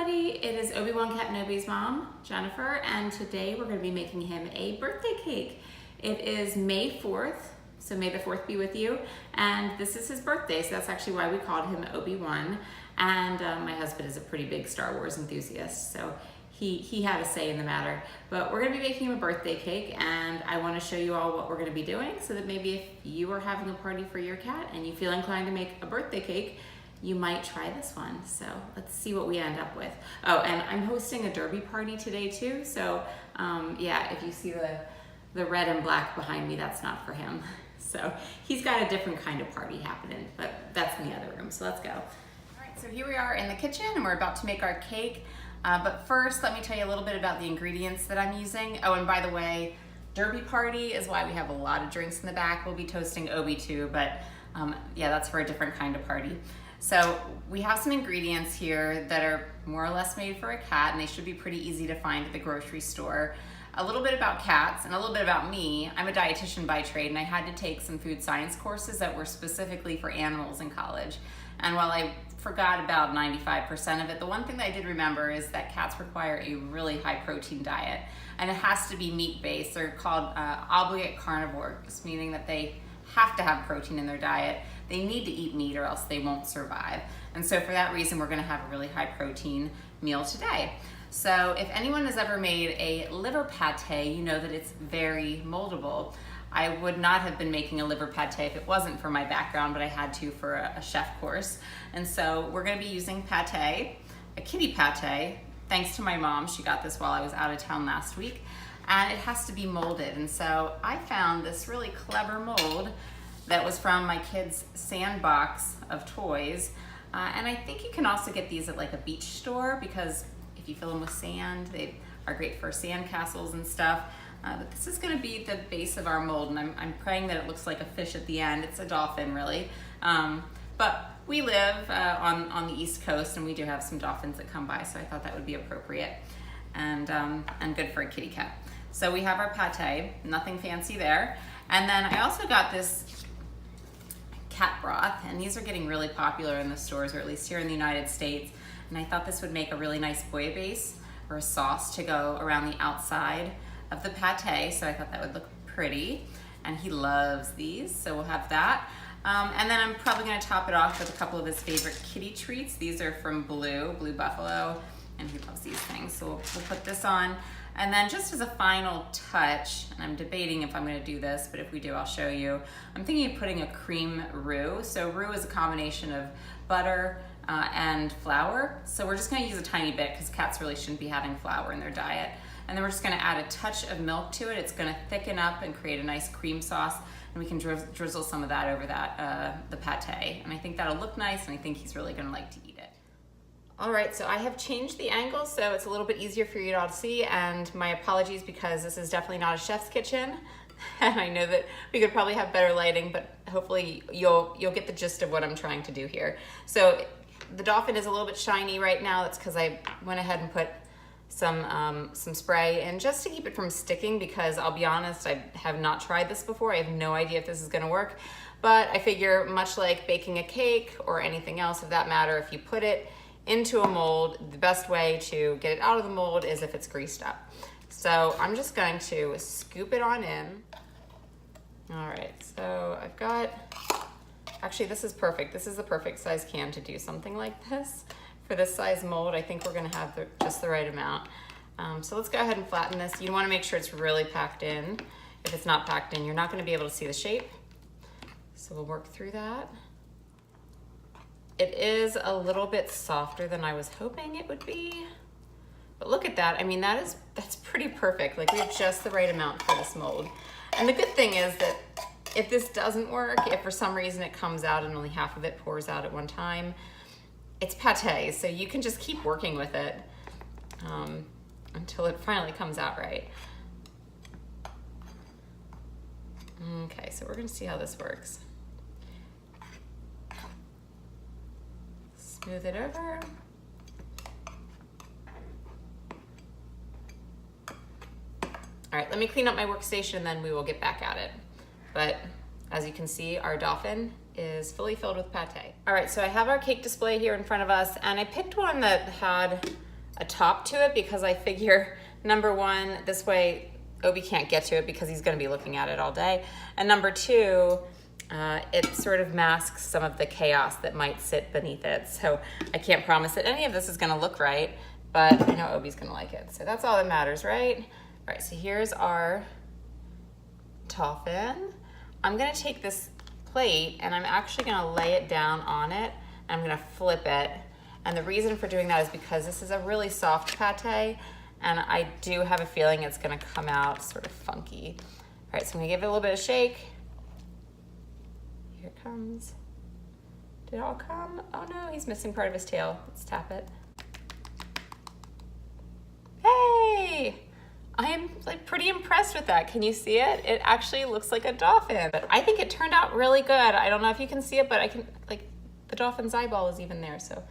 everybody, it is Obi-Wan Kenobi's mom, Jennifer, and today we're going to be making him a birthday cake. It is May 4th, so may the 4th be with you, and this is his birthday, so that's actually why we called him Obi-Wan. And my husband is a pretty big Star Wars enthusiast, so he had a say in the matter. But we're going to be making him a birthday cake, and I want to show you all what we're going to be doing so that maybe if you are having a party for your cat and you feel inclined to make a birthday cake, you might try this one. So let's see what we end up with. Oh, and I'm hosting a derby party today too. So yeah, if you see the red and black behind me, that's not for him. So he's got a different kind of party happening, but that's in the other room. So let's go. All right, so here we are in the kitchen and we're about to make our cake. But first, let me tell you a little bit about the ingredients that I'm using. Oh, and by the way, derby party is why we have a lot of drinks in the back. We'll be toasting Obi too, but yeah, that's for a different kind of party. So we have some ingredients here that are more or less made for a cat, and they should be pretty easy to find at the grocery store. A little bit about cats and a little bit about me. I'm a dietitian by trade, and I had to take some food science courses that were specifically for animals in college. And while I forgot about 95% of it, the one thing that I did remember is that cats require a really high protein diet, and it has to be meat-based. They're called obligate carnivores, meaning that they have to have protein in their diet. They need to eat meat or else they won't survive. And so for that reason, we're gonna have a really high protein meal today. So if anyone has ever made a liver pate, you know that it's very moldable. I would not have been making a liver pate if it wasn't for my background, but I had to for a chef course. And so we're gonna be using pate, a kitty pate, thanks to my mom. She got this while I was out of town last week. And it has to be molded. And so I found this really clever mold that was from my kids' sandbox of toys. And I think you can also get these at like a beach store because if you fill them with sand, they are great for sand castles and stuff. But this is gonna be the base of our mold, and I'm praying that it looks like a fish at the end. It's a dolphin, really. But we live on the East Coast, and we do have some dolphins that come by, so I thought that would be appropriate and good for a kitty cat. So we have our pate, nothing fancy there. And then I also got this cat broth, and these are getting really popular in the stores, or at least here in the United States. And I thought this would make a really nice bouillabaisse or a sauce to go around the outside of the pate. So I thought that would look pretty. And he loves these, so we'll have that. And then I'm probably gonna top it off with a couple of his favorite kitty treats. These are from Blue Buffalo, and he loves these things. So we'll put this on. And then just as a final touch, and I'm debating if I'm gonna do this, but if we do, I'll show you. I'm thinking of putting a cream roux. So roux is a combination of butter and flour. So we're just gonna use a tiny bit because cats really shouldn't be having flour in their diet. And then we're just gonna add a touch of milk to it. It's gonna thicken up and create a nice cream sauce. And we can drizzle some of that over the pate. And I think that'll look nice, and I think he's really gonna like to eat it. All right, so I have changed the angle so it's a little bit easier for you all to see, and my apologies because this is definitely not a chef's kitchen. And I know that we could probably have better lighting, but hopefully you'll get the gist of what I'm trying to do here. So the dolphin is a little bit shiny right now. That's because I went ahead and put some spray in just to keep it from sticking, because I'll be honest, I have not tried this before. I have no idea if this is gonna work, but I figure much like baking a cake or anything else of that matter, if you put it into a mold, the best way to get it out of the mold is if it's greased up. So I'm just going to scoop it on in. All right, so I've got, actually this is perfect. This is the perfect size can to do something like this. For this size mold, I think we're gonna have just the right amount. So let's go ahead and flatten this. You wanna make sure it's really packed in. If it's not packed in, you're not gonna be able to see the shape. So we'll work through that. It is a little bit softer than I was hoping it would be, but look at that. I mean, that's pretty perfect. Like, we have just the right amount for this mold. And the good thing is that if this doesn't work, if for some reason it comes out and only half of it pours out at one time, it's pate, so you can just keep working with it until it finally comes out right. Okay, so we're gonna see how this works. Smooth it over. All right, let me clean up my workstation and then we will get back at it. But as you can see, our dolphin is fully filled with pate. All right, so I have our cake display here in front of us, and I picked one that had a top to it because I figure, number one, this way Obi can't get to it because he's gonna be looking at it all day. And number two, it sort of masks some of the chaos that might sit beneath it. So I can't promise that any of this is gonna look right, but I know Obi's gonna like it. So that's all that matters, right? All right, so here's our toffin. I'm gonna take this plate and I'm actually gonna lay it down on it. And I'm gonna flip it. And the reason for doing that is because this is a really soft pate and I do have a feeling it's gonna come out sort of funky. All right, so I'm gonna give it a little bit of shake. Here it comes. Did it all come? Oh no, he's missing part of his tail. Let's tap it. Hey! I am like pretty impressed with that. Can you see it? It actually looks like a dolphin. But I think it turned out really good. I don't know if you can see it, but I can, like, the dolphin's eyeball is even there, so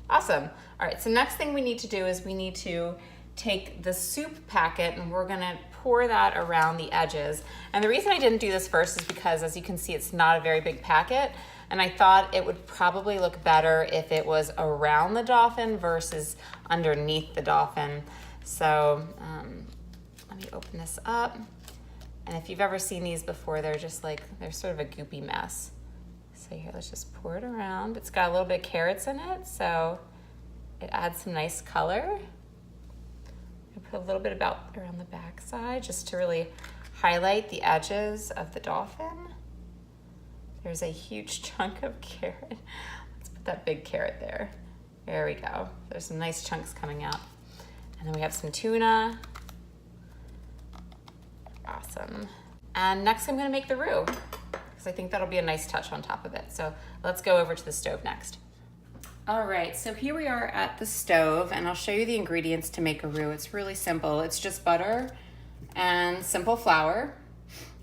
awesome. All right, so next thing we need to do is we need to take the soup packet and we're gonna pour that around the edges. And the reason I didn't do this first is because, as you can see, it's not a very big packet. And I thought it would probably look better if it was around the dolphin versus underneath the dolphin. So let me open this up. And if you've ever seen these before, they're just like, they're sort of a goopy mess. So here, let's just pour it around. It's got a little bit of carrots in it, so it adds some nice color. I put a little bit around the back side just to really highlight the edges of the dolphin. There's a huge chunk of carrot. Let's put that big carrot there. There we go. There's some nice chunks coming out. And then we have some tuna. Awesome. And next I'm gonna make the roux, because I think that'll be a nice touch on top of it. So let's go over to the stove next. All right, so here we are at the stove, and I'll show you the ingredients to make a roux. It's really simple. It's just butter and simple flour.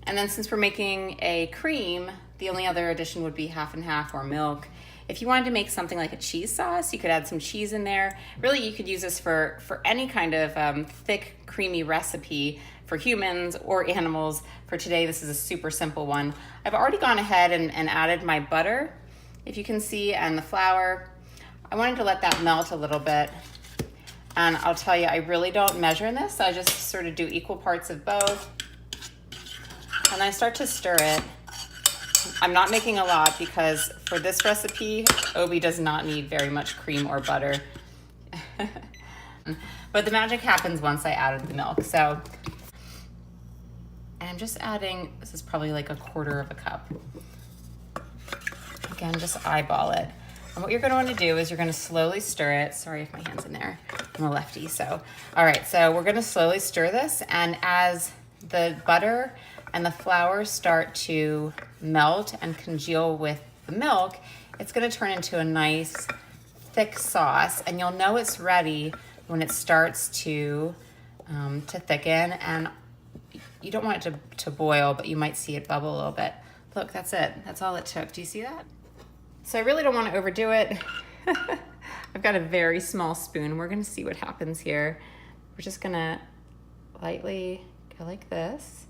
And then since we're making a cream, the only other addition would be half and half or milk. If you wanted to make something like a cheese sauce, you could add some cheese in there. Really, you could use this for any kind of thick, creamy recipe for humans or animals. For today, this is a super simple one. I've already gone ahead and added my butter, if you can see, and the flour. I wanted to let that melt a little bit. And I'll tell you, I really don't measure in this. I just sort of do equal parts of both. And I start to stir it. I'm not making a lot because for this recipe, Obi does not need very much cream or butter. But the magic happens once I added the milk. So, and I'm just adding, this is probably like 1/4 cup. Again, just eyeball it. And what you're gonna wanna do is you're gonna slowly stir it. Sorry if my hand's in there, I'm a lefty, so. All right, so we're gonna slowly stir this, and as the butter and the flour start to melt and congeal with the milk, it's gonna turn into a nice thick sauce, and you'll know it's ready when it starts to thicken, and you don't want it to boil, but you might see it bubble a little bit. Look, that's it. That's all it took. Do you see that? So I really don't want to overdo it. I've got a very small spoon. We're gonna see what happens here. We're just gonna lightly go like this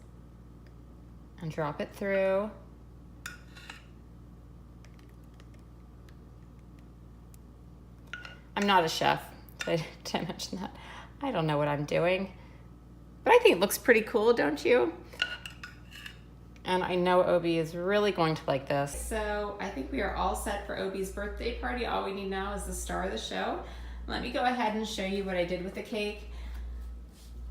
and drop it through. I'm not a chef. Did I mention that? I don't know what I'm doing, but I think it looks pretty cool, don't you? And I know Obi is really going to like this. So I think we are all set for Obi's birthday party. All we need now is the star of the show. Let me go ahead and show you what I did with the cake,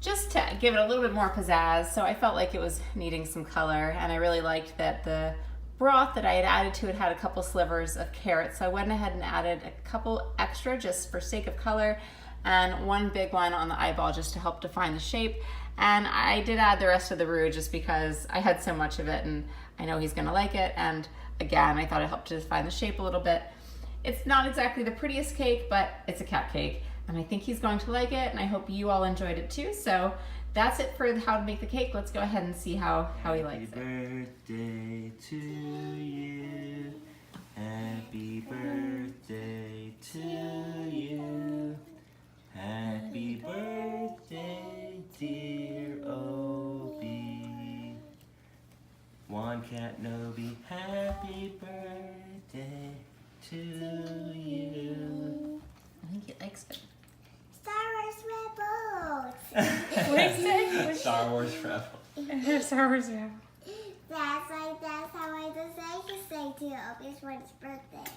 just to give it a little bit more pizzazz. So I felt like it was needing some color, and I really liked that the broth that I had added to it had a couple slivers of carrot. So I went ahead and added a couple extra just for sake of color, and one big one on the eyeball just to help define the shape. And I did add the rest of the roux just because I had so much of it and I know he's gonna like it. And again, I thought it helped to define the shape a little bit. It's not exactly the prettiest cake, but it's a cat cake. And I think he's going to like it, and I hope you all enjoyed it too. So that's it for how to make the cake. Let's go ahead and see how he likes it. Happy birthday to you. Happy birthday to you. Happy birthday, dear Obi. One Cat Nobi, happy birthday to you. I think he likes it. Sarah. What did he say? Star Wars Rebel. Star Wars, yeah. That's how I decided to say to Obi-Wan's birthday.